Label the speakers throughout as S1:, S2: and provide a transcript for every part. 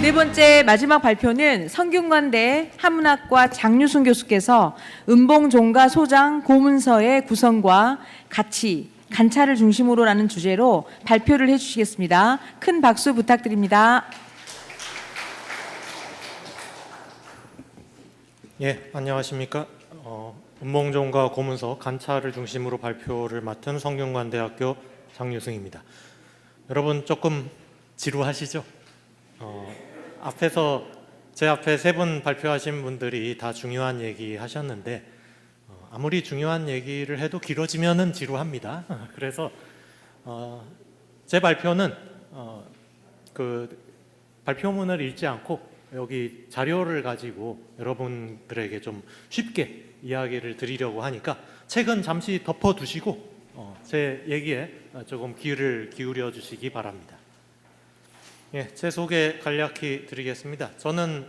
S1: 네 번째 마지막 발표는 성균관대 한문학과 장유순 교수께서 은봉종가 소장 고문서의 구성과 가치, 관찰을 중심으로라는 주제로 발표를 해주시겠습니다. 큰 박수 부탁드립니다.
S2: 예, 안녕하십니까. 은봉종가 고문서 관찰을 중심으로 발표를 맡은 성균관대학교 장유승입니다. 여러분 조금 지루하시죠? 앞에서 제 앞에 세 분 발표하신 분들이 다 중요한 얘기 하셨는데 아무리 중요한 얘기를 해도 길어지면은 지루합니다. 그래서 제 발표는 그 발표문을 읽지 않고 여기 자료를 가지고 여러분들에게 좀 쉽게 이야기를 드리려고 하니까 책은 잠시 덮어두시고 제 얘기에 조금 귀를 기울여 주시기 바랍니다. 예, 제 소개 간략히 드리겠습니다. 저는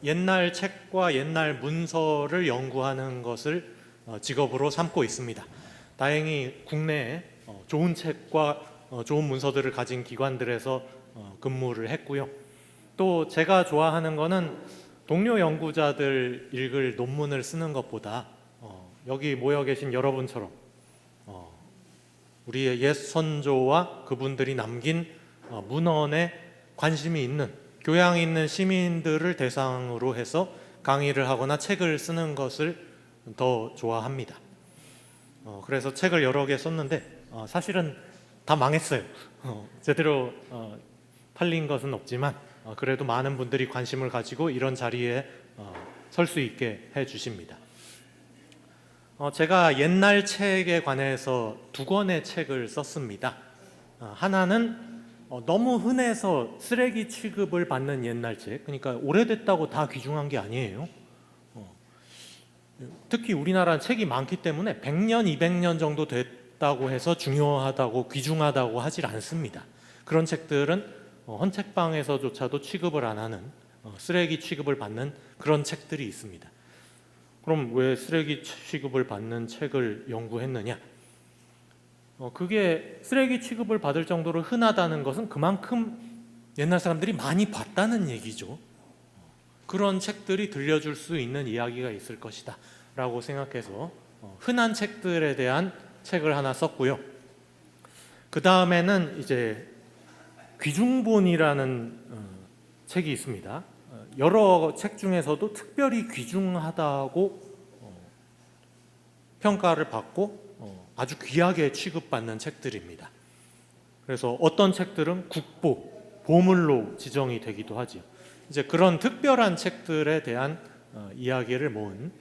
S2: 옛날 책과 옛날 문서를 연구하는 것을 직업으로 삼고 있습니다. 다행히 국내에 좋은 책과 좋은 문서들을 가진 기관들에서 근무를 했고요. 또 제가 좋아하는 거는 동료 연구자들 읽을 논문을 쓰는 것보다 여기 모여 계신 여러분처럼 우리의 옛 선조와 그분들이 남긴 문헌에 관심이 있는, 교양 있는 시민들을 대상으로 해서 강의를 하거나 책을 쓰는 것을 더 좋아합니다. 그래서 책을 여러 개 썼는데 사실은 다 망했어요. 제대로 팔린 것은 없지만 그래도 많은 분들이 관심을 가지고 이런 자리에 설 수 있게 해주십니다. 제가 옛날 책에 관해서 2권의 책을 썼습니다. 하나는 너무 흔해서 쓰레기 취급을 받는 옛날 책, 그러니까 오래됐다고 다 귀중한 게 아니에요. 특히 우리나라는 책이 많기 때문에 100년, 200년 정도 됐다고 해서 중요하다고, 귀중하다고 하질 않습니다. 그런 책들은 헌책방에서조차도 취급을 안 하는, 쓰레기 취급을 받는 그런 책들이 있습니다. 그럼 왜 쓰레기 취급을 받는 책을 연구했느냐? 그게 쓰레기 취급을 받을 정도로 흔하다는 것은 그만큼 옛날 사람들이 많이 봤다는 얘기죠. 그런 책들이 들려줄 수 있는 이야기가 있을 것이다 라고 생각해서 흔한 책들에 대한 책을 하나 썼고요. 그 다음에는 이제 귀중본이라는 책이 있습니다. 여러 책 중에서도 특별히 귀중하다고 평가를 받고 아주 귀하게 취급받는 책들입니다. 그래서 어떤 책들은 국보, 보물로 지정이 되기도 하죠. 이제 그런 특별한 책들에 대한 이야기를 모은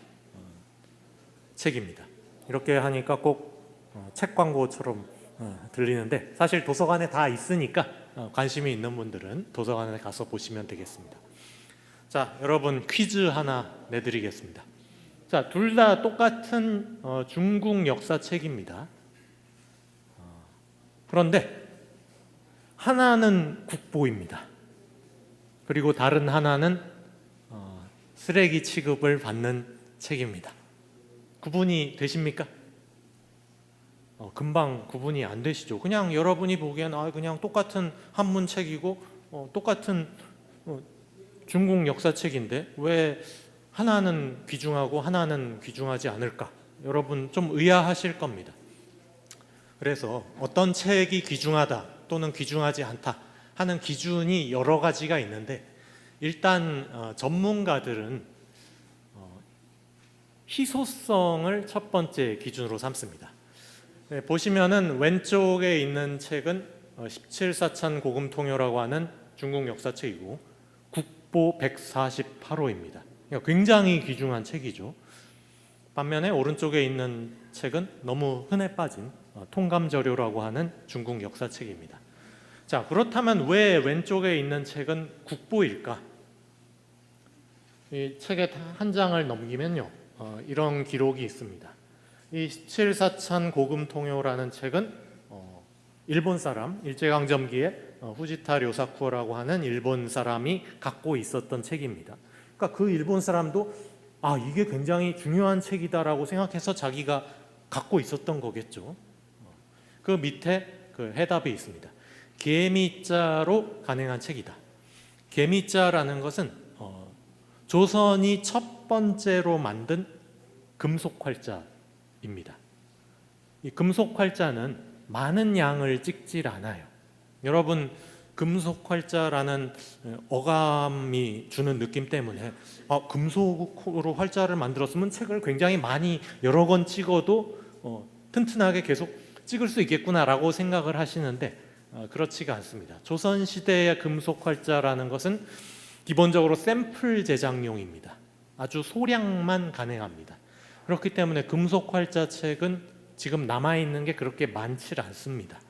S2: 책입니다. 이렇게 하니까 꼭 책 광고처럼 들리는데 사실 도서관에 다 있으니까 관심이 있는 분들은 도서관에 가서 보시면 되겠습니다. 자, 여러분 퀴즈 하나 내드리겠습니다. 자, 둘 다 똑같은 중국 역사책입니다. 그런데 하나는 국보입니다. 그리고 다른 하나는 쓰레기 취급을 받는 책입니다. 구분이 되십니까? 금방 구분이 안 되시죠. 그냥 여러분이 보기엔 그냥 똑같은 한문책이고 똑같은 중국 역사책인데 왜 하나는 귀중하고 하나는 귀중하지 않을까? 여러분 좀 의아하실 겁니다. 그래서 어떤 책이 귀중하다 또는 귀중하지 않다 하는 기준이 여러 가지가 있는데 일단 전문가들은 희소성을 첫 번째 기준으로 삼습니다. 보시면은 왼쪽에 있는 책은 17사찬 고금통요라고 하는 중국 역사책이고 국보 148호입니다. 굉장히 귀중한 책이죠. 반면에 오른쪽에 있는 책은 너무 흔해 빠진 통감저료라고 하는 중국 역사책입니다. 자, 그렇다면 왜 왼쪽에 있는 책은 국보일까? 이 책의 한 장을 넘기면요, 이런 기록이 있습니다. 이 17사찬 고금통요라는 책은 일본 사람, 일제강점기에 후지타 료사쿠어라고 하는 일본 사람이 갖고 있었던 책입니다. 그러니까 그 일본 사람도 이게 굉장히 중요한 책이다라고 생각해서 자기가 갖고 있었던 거겠죠. 그 밑에 그 해답이 있습니다. 계미자로 간행한 책이다. 계미자라는 것은 조선이 첫 번째로 만든 금속 활자입니다. 이 금속 활자는 많은 양을 찍질 않아요. 여러분, 금속 활자라는 어감이 주는 느낌 때문에 금속으로 활자를 만들었으면 책을 굉장히 많이 여러 권 찍어도 튼튼하게 계속 찍을 수 있겠구나라고 생각을 하시는데 그렇지가 않습니다. 조선시대의 금속 활자라는 것은 기본적으로 샘플 제작용입니다. 아주 소량만 가능합니다. 그렇기 때문에 금속 활자 책은 지금 남아있는 게 그렇게 많지 않습니다.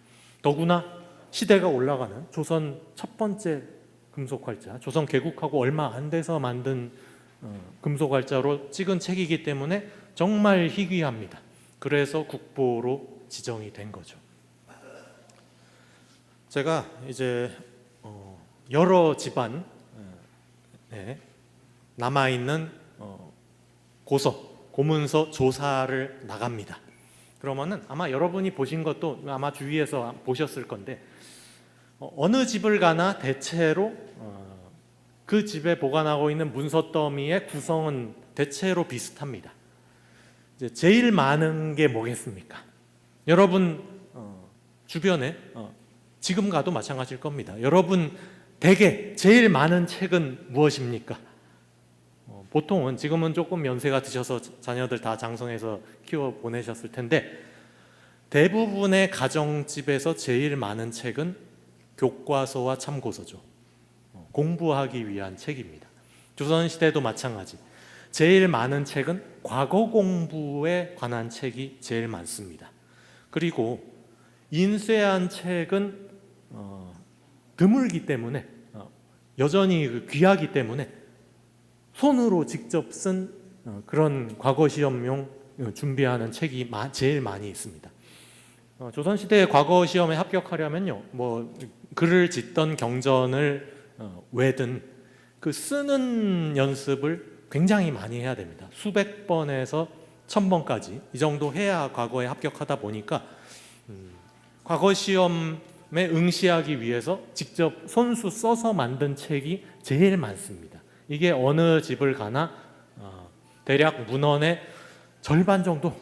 S2: 더구나 시대가 올라가는 조선 첫 번째 금속 활자, 조선 개국하고 얼마 안 돼서 만든 금속 활자로 찍은 책이기 때문에 정말 희귀합니다. 그래서 국보로 지정이 된 거죠. 제가 이제 여러 집안에 남아있는 고문서 조사를 나갑니다. 그러면은 아마 여러분이 보신 것도 아마 주위에서 보셨을 건데 어느 집을 가나 대체로 그 집에 보관하고 있는 문서 더미의 구성은 대체로 비슷합니다. 이제 제일 많은 게 뭐겠습니까? 여러분 주변에 지금 가도 마찬가지일 겁니다. 여러분 대개 제일 많은 책은 무엇입니까? 보통은 지금은 조금 연세가 드셔서 자녀들 다 장성해서 키워 보내셨을 텐데 대부분의 가정집에서 제일 많은 책은 교과서와 참고서죠. 공부하기 위한 책입니다. 조선시대도 마찬가지. 제일 많은 책은 과거 공부에 관한 책이 제일 많습니다. 그리고 인쇄한 책은 드물기 때문에 여전히 귀하기 때문에 손으로 직접 쓴 그런 과거 시험용 준비하는 책이 제일 많이 있습니다. 조선시대 과거 시험에 합격하려면요, 뭐 글을 짓던 경전을 외든 그 쓰는 연습을 굉장히 많이 해야 됩니다. 수백 번에서 1000번까지 이 정도 해야 과거에 합격하다 보니까 과거 시험에 응시하기 위해서 직접 손수 써서 만든 책이 제일 많습니다. 이게 어느 집을 가나 대략 문헌의 절반 정도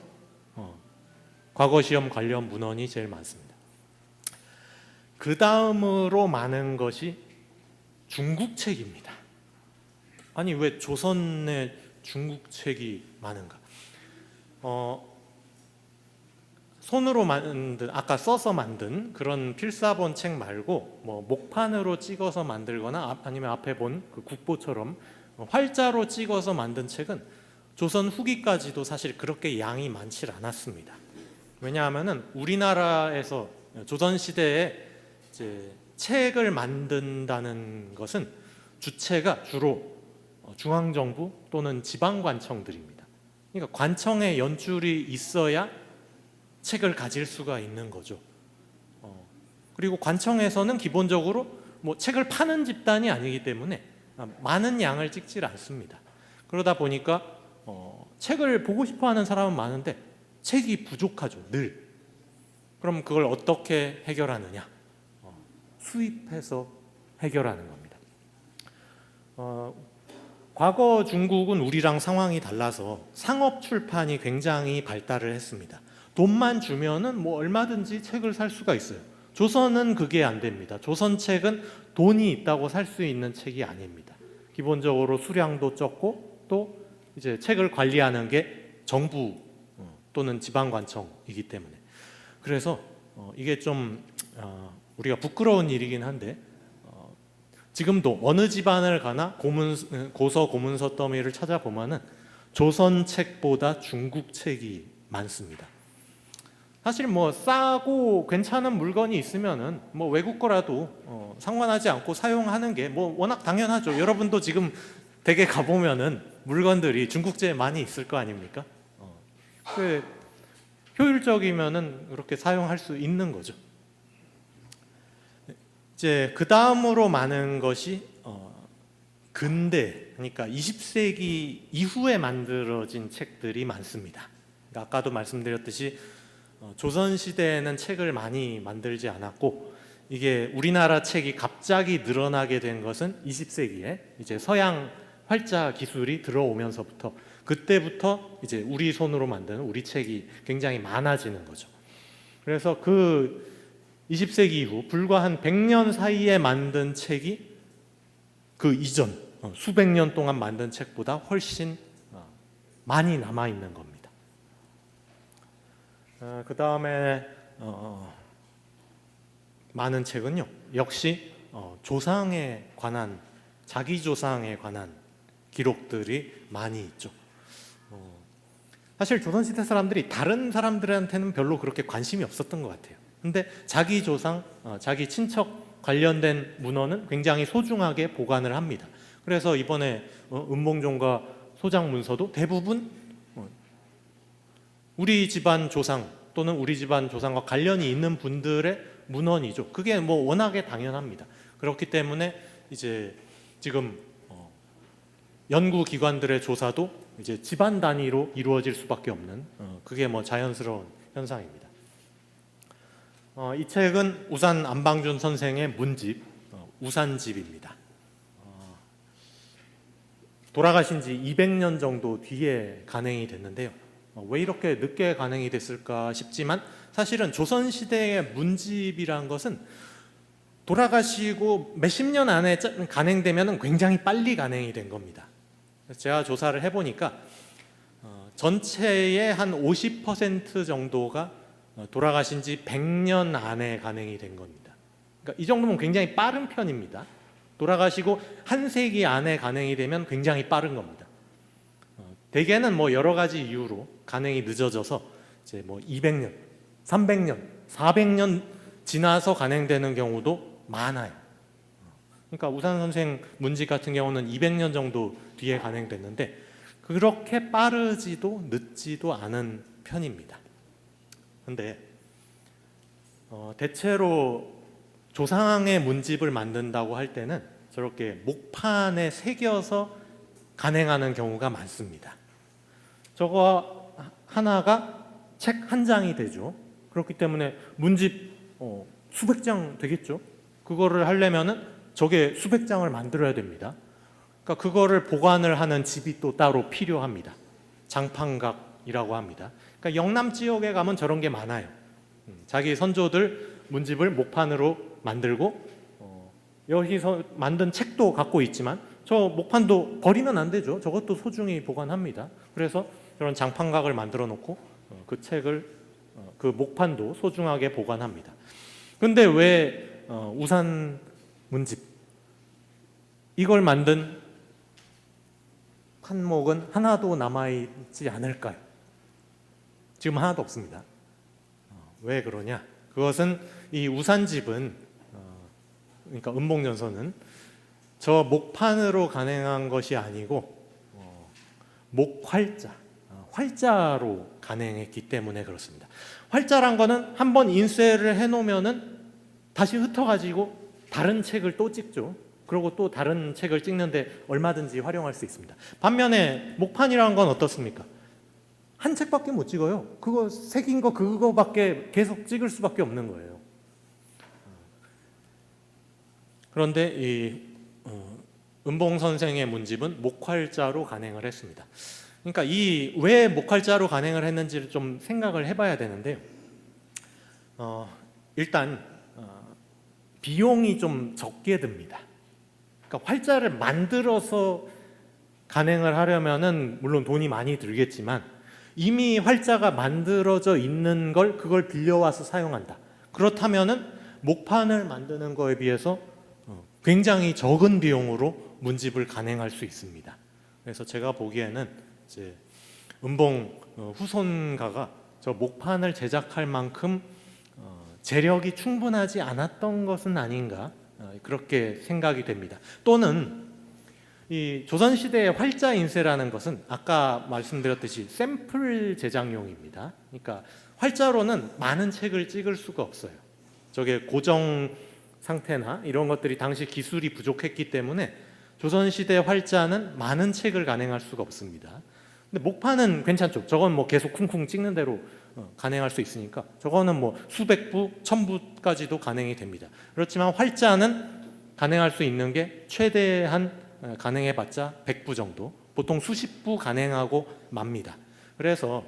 S2: 과거 시험 관련 문헌이 제일 많습니다. 그 다음으로 많은 것이 중국 책입니다. 아니 왜 조선의 중국 책이 많은가? 손으로 만든 아까 써서 만든 그런 필사본 책 말고 뭐 목판으로 찍어서 만들거나 아니면 앞에 본 그 국보처럼 활자로 찍어서 만든 책은 조선 후기까지도 사실 그렇게 양이 많지 않았습니다. 왜냐하면은 우리나라에서 조선 시대에 이제 책을 만든다는 것은 주체가 주로 중앙정부 또는 지방관청들입니다. 그러니까 관청에 연줄이 있어야 책을 가질 수가 있는 거죠. 그리고 관청에서는 기본적으로 뭐 책을 파는 집단이 아니기 때문에 많은 양을 찍질 않습니다. 그러다 보니까 책을 보고 싶어하는 사람은 많은데 책이 부족하죠, 늘. 그럼 그걸 어떻게 해결하느냐? 수입해서 해결하는 겁니다. 과거 중국은 우리랑 상황이 달라서 상업 출판이 굉장히 발달을 했습니다. 돈만 주면은 뭐 얼마든지 책을 살 수가 있어요. 조선은 그게 안 됩니다. 조선 책은 돈이 있다고 살 수 있는 책이 아닙니다. 기본적으로 수량도 적고 또 이제 책을 관리하는 게 정부 또는 지방관청이기 때문에 그래서 이게 좀 우리가 부끄러운 일이긴 한데 지금도 어느 집안을 가나 고서 고문서 더미를 찾아보면은 조선 책보다 중국 책이 많습니다. 사실 뭐 싸고 괜찮은 물건이 있으면은 뭐 외국 거라도 상관하지 않고 사용하는 게 뭐 워낙 당연하죠. 여러분도 지금 댁에 가보면은 물건들이 중국제에 많이 있을 거 아닙니까? 그 효율적이면은 그렇게 사용할 수 있는 거죠. 이제 그 다음으로 많은 것이 근대, 그러니까 20세기 이후에 만들어진 책들이 많습니다. 그러니까 아까도 말씀드렸듯이 조선 시대에는 책을 많이 만들지 않았고 이게 우리나라 책이 갑자기 늘어나게 된 것은 20세기에 이제 서양 활자 기술이 들어오면서부터 그때부터 이제 우리 손으로 만든 우리 책이 굉장히 많아지는 거죠. 그래서 그 20세기 이후 불과 한 100년 사이에 만든 책이 그 이전 수백 년 동안 만든 책보다 훨씬 많이 남아 있는 겁니다. 그 다음에 많은 책은요 역시 조상에 관한 자기 조상에 관한 기록들이 많이 있죠. 사실 조선시대 사람들이 다른 사람들한테는 별로 그렇게 관심이 없었던 것 같아요. 근데 자기 조상, 자기 친척 관련된 문헌은 굉장히 소중하게 보관을 합니다. 그래서 이번에 은봉종과 소장 문서도 대부분 우리 집안 조상 또는 우리 집안 조상과 관련이 있는 분들의 문헌이죠. 그게 뭐 워낙에 당연합니다. 그렇기 때문에 이제 지금 연구기관들의 조사도 이제 집안 단위로 이루어질 수밖에 없는 그게 뭐 자연스러운 현상입니다. 이 책은 우산 안방준 선생의 문집 우산집입니다. 돌아가신 지 200년 정도 뒤에 간행이 됐는데요. 왜 이렇게 늦게 간행이 됐을까 싶지만 사실은 조선시대의 문집이라는 것은 돌아가시고 몇십 년 안에 간행되면 굉장히 빨리 간행이 된 겁니다. 제가 조사를 해보니까 전체의 한 50% 정도가 돌아가신 지 100년 안에 간행이 된 겁니다. 그러니까 이 정도면 굉장히 빠른 편입니다. 돌아가시고 한 세기 안에 간행이 되면 굉장히 빠른 겁니다. 대개는 뭐 여러 가지 이유로 간행이 늦어져서 이제 뭐 200년, 300년, 400년 지나서 간행되는 경우도 많아요. 그러니까 우산 선생 문집 같은 경우는 200년 정도 뒤에 간행됐는데 그렇게 빠르지도 늦지도 않은 편입니다. 근데 대체로 조상의 문집을 만든다고 할 때는 저렇게 목판에 새겨서 간행하는 경우가 많습니다. 저거 하나가 책 한 장이 되죠. 그렇기 때문에 문집 수백 장 되겠죠. 그거를 하려면은 저게 수백 장을 만들어야 됩니다. 그러니까 그거를 보관을 하는 집이 또 따로 필요합니다. 장판각이라고 합니다. 그러니까 영남 지역에 가면 저런 게 많아요. 자기 선조들 문집을 목판으로 만들고 여기서 만든 책도 갖고 있지만 저 목판도 버리면 안 되죠. 저것도 소중히 보관합니다. 그래서 저런 장판각을 만들어 놓고 그 책을 그 목판도 소중하게 보관합니다. 근데 왜 우산 문집 이걸 만든 한목은 하나도 남아있지 않을까요? 지금 하나도 없습니다. 왜 그러냐? 그것은 이 우산집은 그러니까 은봉연서는 저 목판으로 간행한 것이 아니고 목활자, 활자로 간행했기 때문에 그렇습니다. 활자란 거는 한번 인쇄를 해놓으면은 다시 흩어가지고 다른 책을 또 찍죠. 그리고 또 다른 책을 찍는데 얼마든지 활용할 수 있습니다. 반면에 목판이라는 건 어떻습니까? 한 책밖에 못 찍어요. 그거 새긴 거 그거밖에 계속 찍을 수밖에 없는 거예요. 그런데 이 은봉 선생의 문집은 목활자로 간행을 했습니다. 그러니까 이 왜 목활자로 간행을 했는지를 좀 생각을 해봐야 되는데요. 일단 비용이 좀 적게 듭니다. 그러니까 활자를 만들어서 간행을 하려면은 물론 돈이 많이 들겠지만 이미 활자가 만들어져 있는 걸 그걸 빌려와서 사용한다. 그렇다면은 목판을 만드는 거에 비해서 굉장히 적은 비용으로 문집을 간행할 수 있습니다. 그래서 제가 보기에는 이제 은봉 후손가가 저 목판을 제작할 만큼 재력이 충분하지 않았던 것은 아닌가 그렇게 생각이 됩니다. 또는 이 조선시대의 활자 인쇄라는 것은 아까 말씀드렸듯이 샘플 제작용입니다. 그러니까 활자로는 많은 책을 찍을 수가 없어요. 저게 고정 상태나 이런 것들이 당시 기술이 부족했기 때문에 조선시대 활자는 많은 책을 간행할 수가 없습니다. 근데 목판은 괜찮죠. 저건 뭐 계속 쿵쿵 찍는 대로 간행할 수 있으니까 저거는 뭐 수백 부, 천 부까지도 간행이 됩니다. 그렇지만 활자는 간행할 수 있는 게 최대한 간행해봤자 100부 정도, 보통 수십 부 간행하고 맙니다. 그래서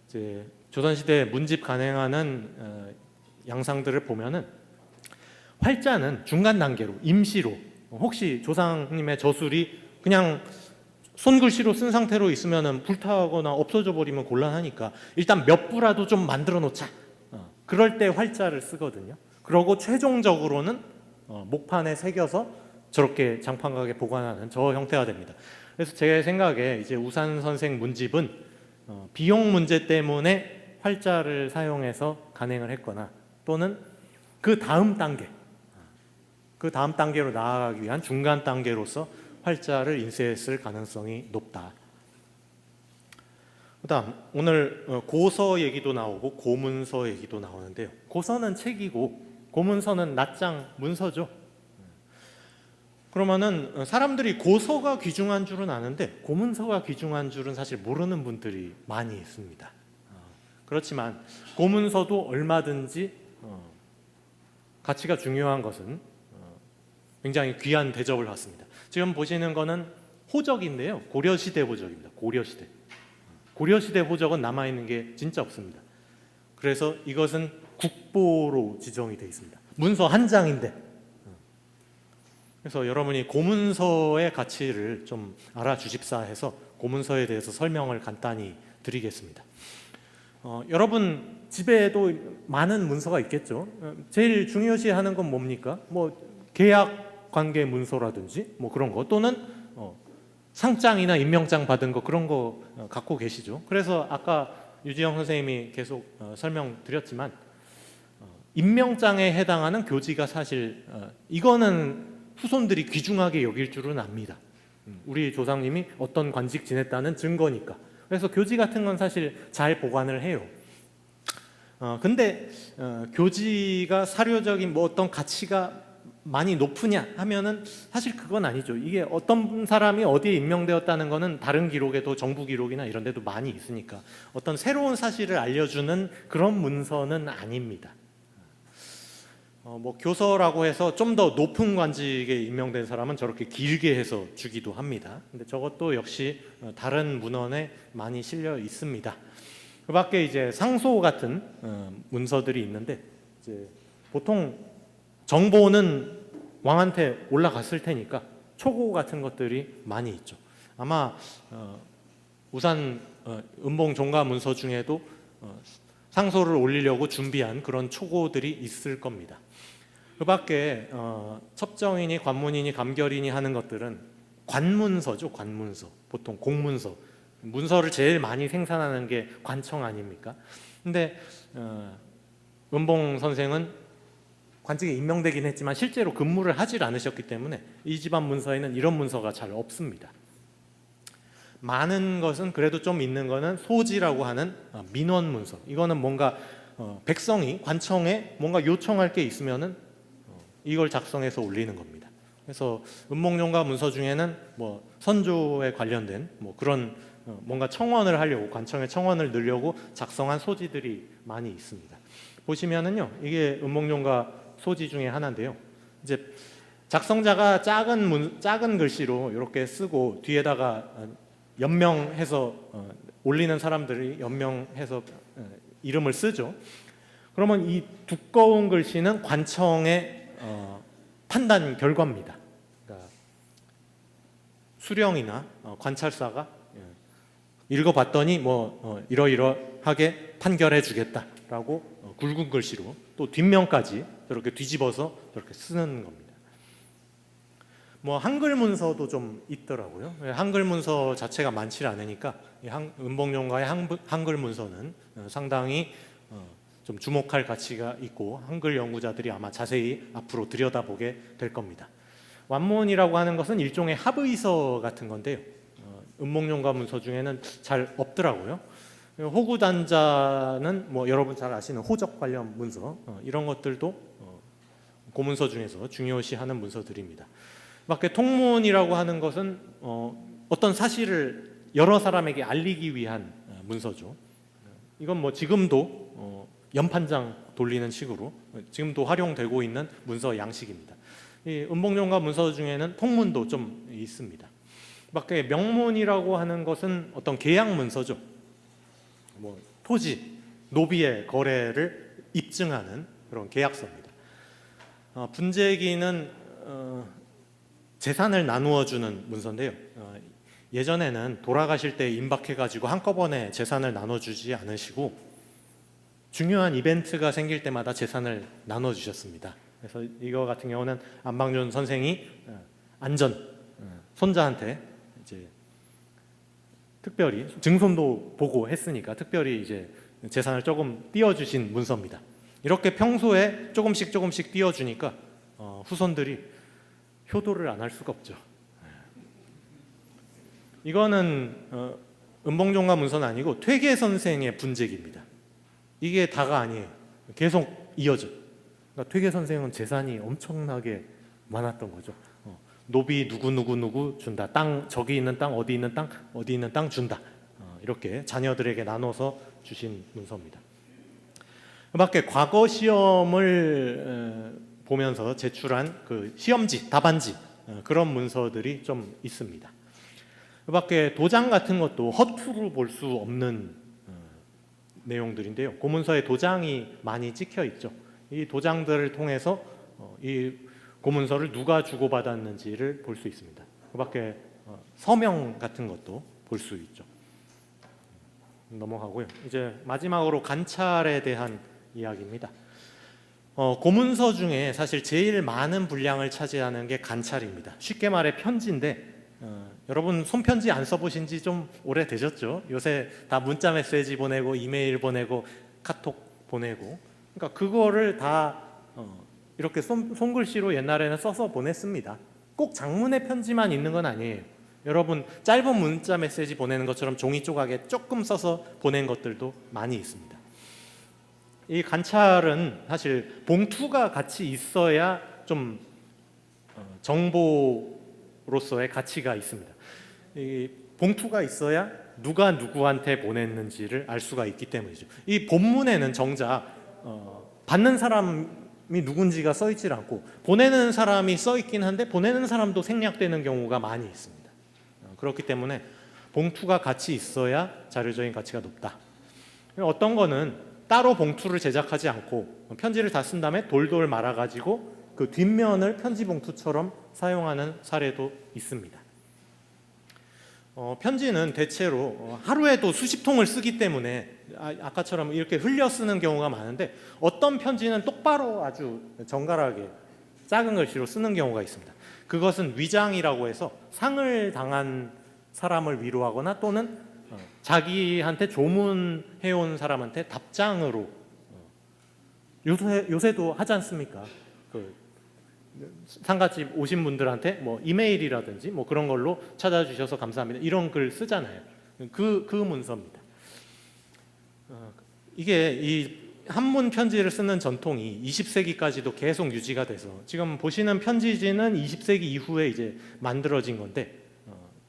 S2: 이제 조선시대 문집 간행하는 양상들을 보면은 활자는 중간 단계로 임시로, 혹시 조상님의 저술이 그냥 손글씨로 쓴 상태로 있으면은 불타거나 없어져 버리면 곤란하니까 일단 몇 부라도 좀 만들어 놓자. 그럴 때 활자를 쓰거든요. 그러고 최종적으로는 목판에 새겨서 저렇게 장판각에 보관하는 저 형태가 됩니다. 그래서 제 생각에 이제 우산 선생 문집은 비용 문제 때문에 활자를 사용해서 간행을 했거나 또는 그 다음 단계로 나아가기 위한 중간 단계로서 활자를 인쇄했을 가능성이 높다. 그다음 오늘 고서 얘기도 나오고 고문서 얘기도 나오는데요. 고서는 책이고 고문서는 낱장 문서죠. 그러면은 사람들이 고서가 귀중한 줄은 아는데 고문서가 귀중한 줄은 사실 모르는 분들이 많이 있습니다. 그렇지만 고문서도 얼마든지 가치가 중요한 것은 굉장히 귀한 대접을 받습니다. 지금 보시는 거는 호적인데요. 고려시대 호적입니다. 고려시대 호적은 남아있는 게 진짜 없습니다. 그래서 이것은 국보로 지정이 되어 있습니다. 문서 한 장인데. 그래서 여러분이 고문서의 가치를 좀 알아주십사 해서 고문서에 대해서 설명을 간단히 드리겠습니다. 여러분 집에도 많은 문서가 있겠죠. 제일 중요시하는 건 뭡니까? 뭐 계약 관계 문서라든지 뭐 그런 거, 또는 상장이나 임명장 받은 거, 그런 거 갖고 계시죠. 그래서 아까 유지영 선생님이 계속 설명드렸지만 임명장에 해당하는 교지가 사실 이거는 후손들이 귀중하게 여길 줄은 압니다. 우리 조상님이 어떤 관직 지냈다는 증거니까. 그래서 교지 같은 건 사실 잘 보관을 해요. 근데 교지가 사료적인 뭐 어떤 가치가 많이 높으냐 하면은 사실 그건 아니죠. 이게 어떤 사람이 어디에 임명되었다는 거는 다른 기록에도, 정부 기록이나 이런 데도 많이 있으니까 어떤 새로운 사실을 알려주는 그런 문서는 아닙니다. 뭐 교서라고 해서 좀 더 높은 관직에 임명된 사람은 저렇게 길게 해서 주기도 합니다. 근데 저것도 역시 다른 문헌에 많이 실려 있습니다. 그 밖에 이제 상소 같은 문서들이 있는데, 이제 보통 정보는 왕한테 올라갔을 테니까 초고 같은 것들이 많이 있죠. 아마 우산 은봉 종가 문서 중에도 상소를 올리려고 준비한 그런 초고들이 있을 겁니다. 그 밖에 첩정이니 관문이니 감결이니 하는 것들은 관문서죠. 관문서, 보통 공문서, 문서를 제일 많이 생산하는 게 관청 아닙니까? 근데 은봉 선생은 관직에 임명되긴 했지만 실제로 근무를 하질 않으셨기 때문에 이 집안 문서에는 이런 문서가 잘 없습니다. 많은 것은 그래도 좀 있는 거는 소지라고 하는 민원 문서. 이거는 뭔가 백성이 관청에 뭔가 요청할 게 있으면은 이걸 작성해서 올리는 겁니다. 그래서 은몽종가 문서 중에는 뭐 선조에 관련된 뭐 그런 뭔가 청원을 하려고, 관청에 청원을 넣으려고 작성한 소지들이 많이 있습니다. 보시면은요, 이게 은몽종가 소지 중에 하나인데요. 이제 작성자가 작은 글씨로 이렇게 쓰고 뒤에다가 연명해서 올리는 사람들이 연명해서 이름을 쓰죠. 그러면 이 두꺼운 글씨는 관청의 판단 결과입니다. 그러니까 수령이나 관찰사가 읽어봤더니 뭐 이러이러하게 판결해 주겠다라고 굵은 글씨로 또 뒷면까지 저렇게 뒤집어서 저렇게 쓰는 겁니다. 뭐 한글 문서도 좀 있더라고요. 한글 문서 자체가 많지 않으니까 은봉종가의 한글 문서는 상당히 좀 주목할 가치가 있고 한글 연구자들이 아마 자세히 앞으로 들여다보게 될 겁니다. 완문이라고 하는 것은 일종의 합의서 같은 건데요. 은봉종가 문서 중에는 잘 없더라고요. 호구단자는 뭐 여러분 잘 아시는 호적 관련 문서, 이런 것들도 고문서 중에서 중요시하는 문서들입니다. 밖에 통문이라고 하는 것은 어떤 사실을 여러 사람에게 알리기 위한 문서죠. 이건 뭐 지금도 연판장 돌리는 식으로 지금도 활용되고 있는 문서 양식입니다. 이 음봉종가 문서 중에는 통문도 좀 있습니다. 밖에 명문이라고 하는 것은 어떤 계약 문서죠. 뭐 토지, 노비의 거래를 입증하는 그런 계약서입니다. 분재기는 재산을 나누어 주는 문서인데요. 예전에는 돌아가실 때 임박해가지고 한꺼번에 재산을 나눠주지 않으시고 중요한 이벤트가 생길 때마다 재산을 나눠주셨습니다. 그래서 이거 같은 경우는 안방준 선생이 안전 손자한테 이제 특별히 증손도 보고 했으니까 특별히 이제 재산을 조금 띄워주신 문서입니다. 이렇게 평소에 조금씩 띄워주니까 후손들이 효도를 안 할 수가 없죠. 이거는 음봉종가 문서는 아니고 퇴계 선생의 분재기입니다. 이게 다가 아니에요. 계속 이어져. 그러니까 퇴계 선생은 재산이 엄청나게 많았던 거죠. 노비 누구 준다. 땅 저기 있는 땅 어디 있는 땅 어디 있는 땅 준다. 이렇게 자녀들에게 나눠서 주신 문서입니다. 밖에 과거 시험을 보면서 제출한 그 시험지, 답안지 그런 문서들이 좀 있습니다. 그 밖에 도장 같은 것도 허투루 볼 수 없는 내용들인데요. 고문서에 도장이 많이 찍혀 있죠. 이 도장들을 통해서 이 고문서를 누가 주고받았는지를 볼 수 있습니다. 그 밖에 서명 같은 것도 볼 수 있죠. 넘어가고요. 이제 마지막으로 관찰에 대한 이야기입니다. 고문서 중에 사실 제일 많은 분량을 차지하는 게 관찰입니다. 쉽게 말해 편지인데 여러분 손편지 안 써보신 지 좀 오래되셨죠? 요새 다 문자 메시지 보내고 이메일 보내고 카톡 보내고 그러니까 그거를 다 이렇게 손글씨로 옛날에는 써서 보냈습니다. 꼭 장문의 편지만 있는 건 아니에요. 여러분 짧은 문자 메시지 보내는 것처럼 종이 조각에 조금 써서 보낸 것들도 많이 있습니다. 이 관찰은 사실 봉투가 같이 있어야 좀 정보로서의 가치가 있습니다. 이 봉투가 있어야 누가 누구한테 보냈는지를 알 수가 있기 때문이죠. 이 본문에는 정작 받는 사람이 누군지가 써 있질 않고 보내는 사람이 써 있긴 한데 보내는 사람도 생략되는 경우가 많이 있습니다. 그렇기 때문에 봉투가 같이 있어야 자료적인 가치가 높다. 어떤 거는 따로 봉투를 제작하지 않고 편지를 다 쓴 다음에 돌돌 말아가지고 그 뒷면을 편지 봉투처럼 사용하는 사례도 있습니다. 편지는 대체로 하루에도 수십 통을 쓰기 때문에 아까처럼 이렇게 흘려 쓰는 경우가 많은데 어떤 편지는 똑바로 아주 정갈하게 작은 글씨로 쓰는 경우가 있습니다. 그것은 위장이라고 해서 상을 당한 사람을 위로하거나 또는 자기한테 조문해온 사람한테 답장으로 요새도 하지 않습니까? 상가집 오신 분들한테 뭐 이메일이라든지 뭐 그런 걸로 찾아주셔서 감사합니다. 이런 글 쓰잖아요. 그 문서입니다. 이게 이 한문 편지를 쓰는 전통이 20세기까지도 계속 유지가 돼서 지금 보시는 편지지는 20세기 이후에 이제 만들어진 건데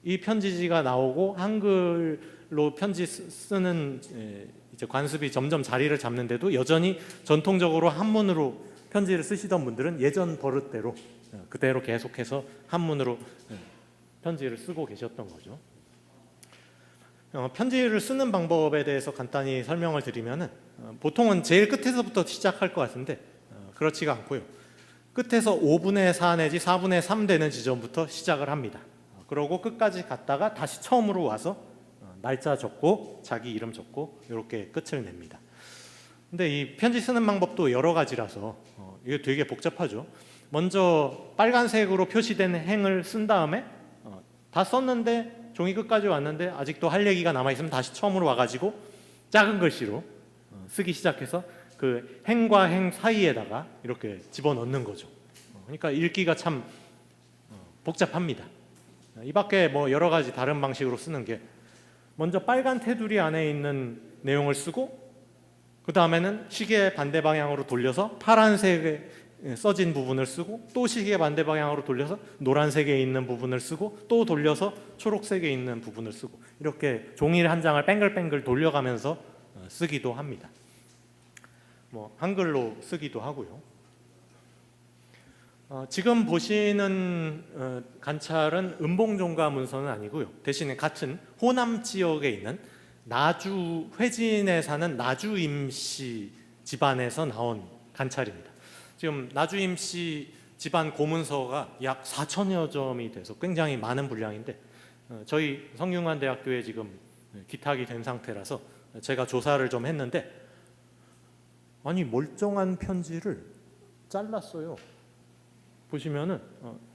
S2: 이 편지지가 나오고 한글로 편지 쓰는 이제 관습이 점점 자리를 잡는데도 여전히 전통적으로 한문으로 편지를 쓰시던 분들은 예전 버릇대로 그대로 계속해서 한문으로 편지를 쓰고 계셨던 거죠. 편지를 쓰는 방법에 대해서 간단히 설명을 드리면은 보통은 제일 끝에서부터 시작할 것 같은데 그렇지가 않고요. 끝에서 5분의 4 내지 4분의 3 되는 지점부터 시작을 합니다. 그러고 끝까지 갔다가 다시 처음으로 와서 날짜 적고 자기 이름 적고 이렇게 끝을 냅니다. 근데 이 편지 쓰는 방법도 여러 가지라서 이게 되게 복잡하죠. 먼저 빨간색으로 표시된 행을 쓴 다음에 다 썼는데 종이 끝까지 왔는데 아직도 할 얘기가 남아있으면 다시 처음으로 와가지고 작은 글씨로 쓰기 시작해서 그 행과 행 사이에다가 이렇게 집어넣는 거죠. 그러니까 읽기가 참 복잡합니다. 이 밖에 뭐 여러 가지 다른 방식으로 쓰는 게 먼저 빨간 테두리 안에 있는 내용을 쓰고 그 다음에는 시계 반대 방향으로 돌려서 파란색에 써진 부분을 쓰고 또 시계 반대 방향으로 돌려서 노란색에 있는 부분을 쓰고 또 돌려서 초록색에 있는 부분을 쓰고 이렇게 종이 한 장을 뱅글뱅글 돌려가면서 쓰기도 합니다. 뭐 한글로 쓰기도 하고요. 지금 보시는 관찰은 은봉종가 문서는 아니고요. 대신에 같은 호남 지역에 있는 나주 회진에 사는 나주임씨 집안에서 나온 관찰입니다. 지금 나주임씨 집안 고문서가 약 4천여 점이 돼서 굉장히 많은 분량인데 저희 성균관대학교에 지금 기탁이 된 상태라서 제가 조사를 좀 했는데 아니 멀쩡한 편지를 잘랐어요. 보시면은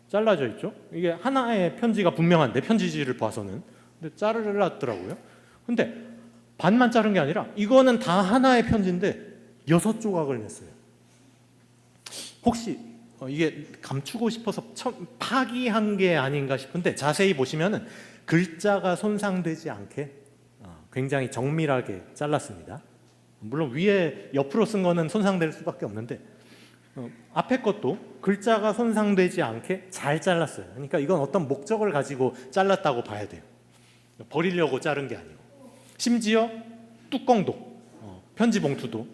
S2: 잘라져 있죠. 이게 하나의 편지가 분명한데 편지지를 봐서는 근데 잘랐더라고요. 근데 반만 자른 게 아니라 이거는 다 하나의 편지인데 6조각을 냈어요. 혹시 이게 감추고 싶어서 파기한 게 아닌가 싶은데 자세히 보시면은 글자가 손상되지 않게 굉장히 정밀하게 잘랐습니다. 물론 위에 옆으로 쓴 거는 손상될 수밖에 없는데 앞에 것도 글자가 손상되지 않게 잘 잘랐어요. 그러니까 이건 어떤 목적을 가지고 잘랐다고 봐야 돼요. 버리려고 자른 게 아니고. 심지어 뚜껑도 편지 봉투도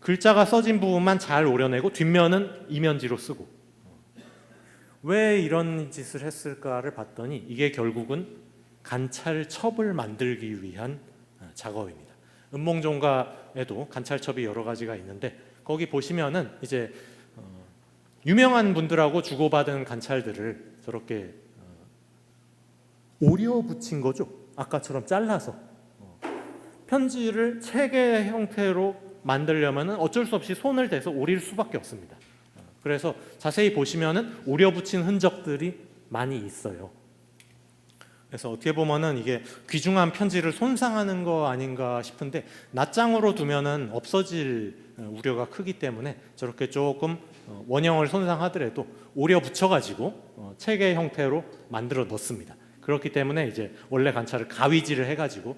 S2: 글자가 써진 부분만 잘 오려내고 뒷면은 이면지로 쓰고. 왜 이런 짓을 했을까를 봤더니 이게 결국은 관찰첩을 만들기 위한 작업입니다. 은봉종가에도 관찰첩이 여러 가지가 있는데 거기 보시면은 이제 유명한 분들하고 주고받은 관찰들을 저렇게 오려 붙인 거죠. 아까처럼 잘라서 편지를 책의 형태로 만들려면은 어쩔 수 없이 손을 대서 오릴 수밖에 없습니다. 그래서 자세히 보시면은 오려 붙인 흔적들이 많이 있어요. 그래서 어떻게 보면은 이게 귀중한 편지를 손상하는 거 아닌가 싶은데 낱장으로 두면은 없어질 우려가 크기 때문에 저렇게 조금 원형을 손상하더라도 오려 붙여가지고 책의 형태로 만들어 넣습니다. 그렇기 때문에 이제 원래 관찰을 가위질을 해가지고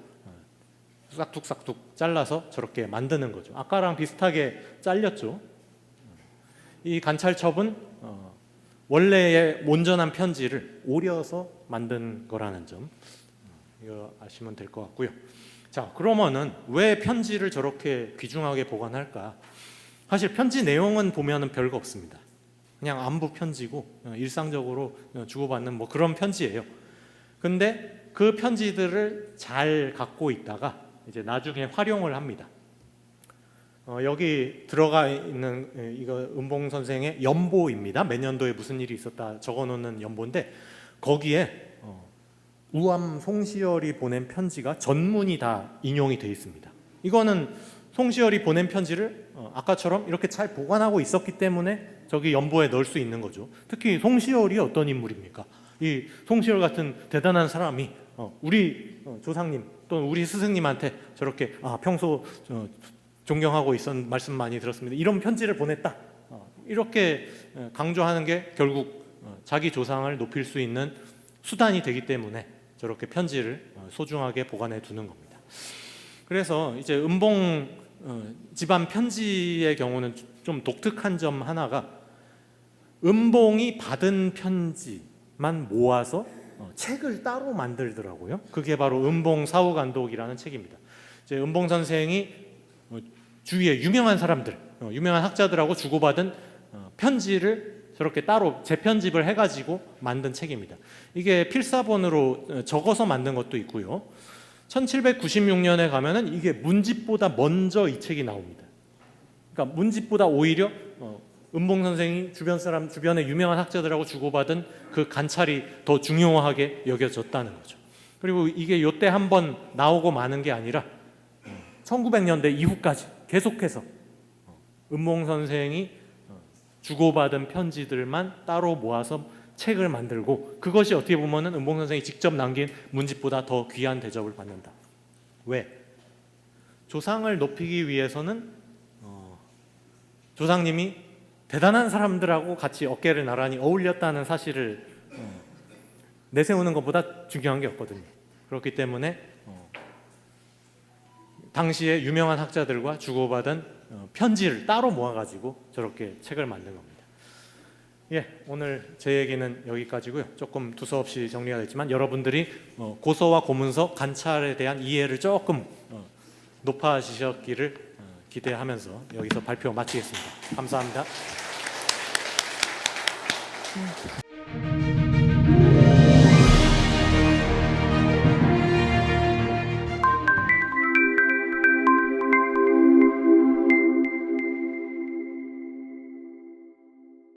S2: 싹둑싹둑 잘라서 저렇게 만드는 거죠. 아까랑 비슷하게 잘렸죠. 이 관찰첩은 원래의 온전한 편지를 오려서 만든 거라는 점 이거 아시면 될 것 같고요. 자, 그러면은 왜 편지를 저렇게 귀중하게 보관할까? 사실 편지 내용은 보면은 별거 없습니다. 그냥 안부 편지고 일상적으로 주고받는 뭐 그런 편지예요. 근데 그 편지들을 잘 갖고 있다가 이제 나중에 활용을 합니다. 여기 들어가 있는 이거 은봉 선생의 연보입니다. 몇 년도에 무슨 일이 있었다 적어놓는 연보인데 거기에 우암 송시열이 보낸 편지가 전문이 다 인용이 되어 있습니다. 이거는 송시열이 보낸 편지를 아까처럼 이렇게 잘 보관하고 있었기 때문에 저기 연보에 넣을 수 있는 거죠. 특히 송시열이 어떤 인물입니까? 이 송시열 같은 대단한 사람이 우리 조상님 또는 우리 스승님한테 저렇게 평소 존경하고 있었는 말씀 많이 들었습니다. 이런 편지를 보냈다. 이렇게 강조하는 게 결국 자기 조상을 높일 수 있는 수단이 되기 때문에 저렇게 편지를 소중하게 보관해 두는 겁니다. 그래서 이제 은봉 집안 편지의 경우는 좀 독특한 점 하나가 은봉이 받은 편지만 모아서 책을 따로 만들더라고요. 그게 바로 은봉 사후간독이라는 책입니다. 이제 은봉 선생이 주위에 유명한 사람들, 유명한 학자들하고 주고받은 편지를 저렇게 따로 재편집을 해가지고 만든 책입니다. 이게 필사본으로 적어서 만든 것도 있고요. 1796년에 가면은 이게 문집보다 먼저 이 책이 나옵니다. 그러니까 문집보다 오히려 은봉 선생이 주변의 유명한 학자들하고 주고받은 그 관찰이 더 중요하게 여겨졌다는 거죠. 그리고 이게 요때 한번 나오고 마는 게 아니라 1900년대 이후까지 계속해서 은봉 선생이 주고받은 편지들만 따로 모아서 책을 만들고 그것이 어떻게 보면은 은봉 선생이 직접 남긴 문집보다 더 귀한 대접을 받는다. 왜? 조상을 높이기 위해서는 조상님이 대단한 사람들하고 같이 어깨를 나란히 어울렸다는 사실을 내세우는 것보다 중요한 게 없거든요. 그렇기 때문에 당시에 유명한 학자들과 주고받은 편지를 따로 모아가지고 저렇게 책을 만든 겁니다. 예, 오늘 제 얘기는 여기까지고요. 조금 두서없이 정리가 됐지만 여러분들이 고서와 고문서 관찰에 대한 이해를 조금 높아지셨기를 기대하면서 여기서 발표 마치겠습니다. 감사합니다.